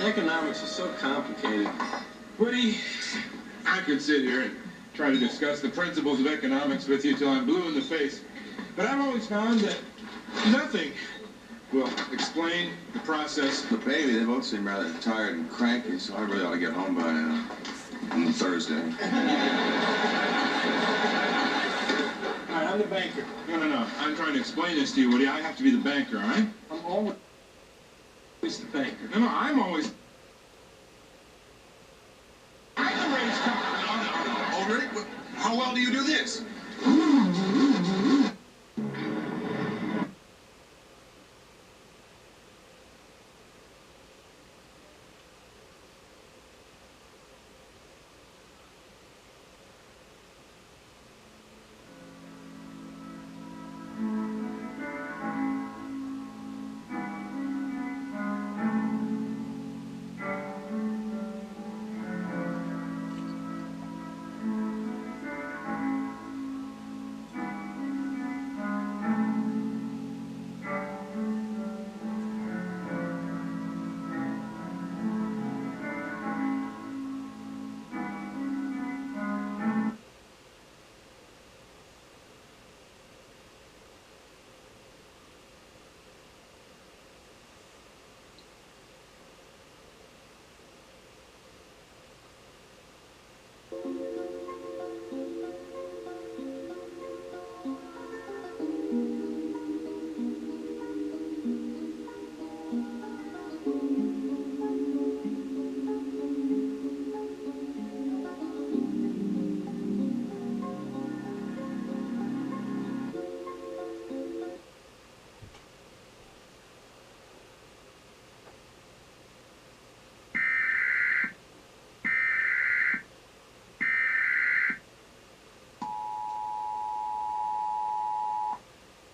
Economics is so complicated. Woody, I could sit here and try to discuss the principles of economics with you till I'm blue in the face, but I've always found that nothing will explain the process. The baby, they both seem rather tired and cranky, so I really ought to get home by now. On Thursday. All right, I'm the banker. No. I'm trying to explain this to you, Woody. I have to be the banker, all right? I'm always the banker. No, I'm always... I'm the race car. No. Already? How well do you do this?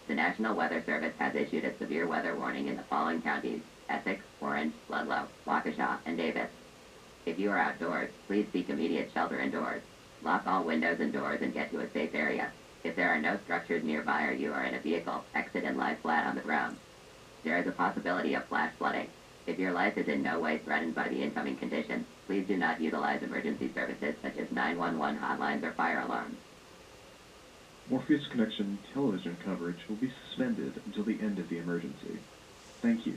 The National Weather Service has issued a severe weather warning in the following counties: Essex, Orange, Ludlow, Waukesha, and Davis. If you are outdoors, please seek immediate shelter indoors. Lock all windows and doors and get to a safe area. If there are no structures nearby or you are in a vehicle, exit and lie flat on the ground. There is a possibility of flash flooding. If your life is in no way threatened by the incoming conditions, please do not utilize emergency services such as 911 hotlines or fire alarms. Morpheus Connection television coverage will be suspended until the end of the emergency. Thank you.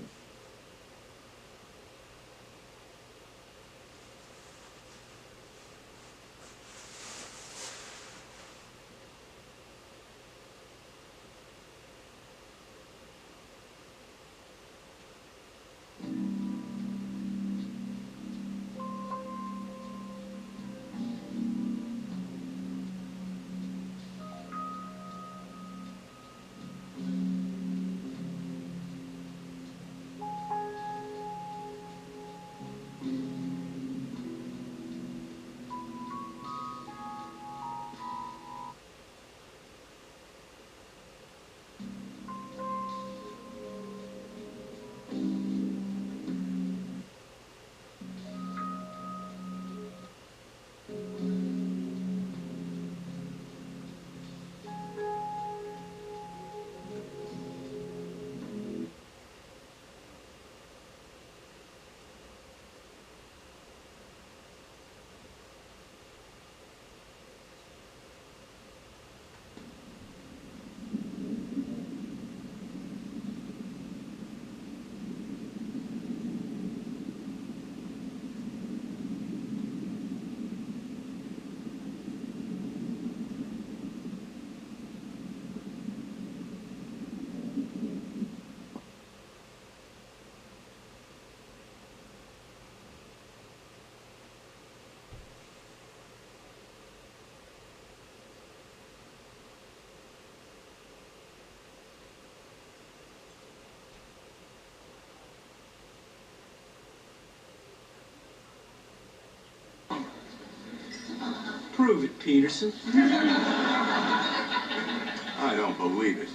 Prove it, Peterson. I don't believe it.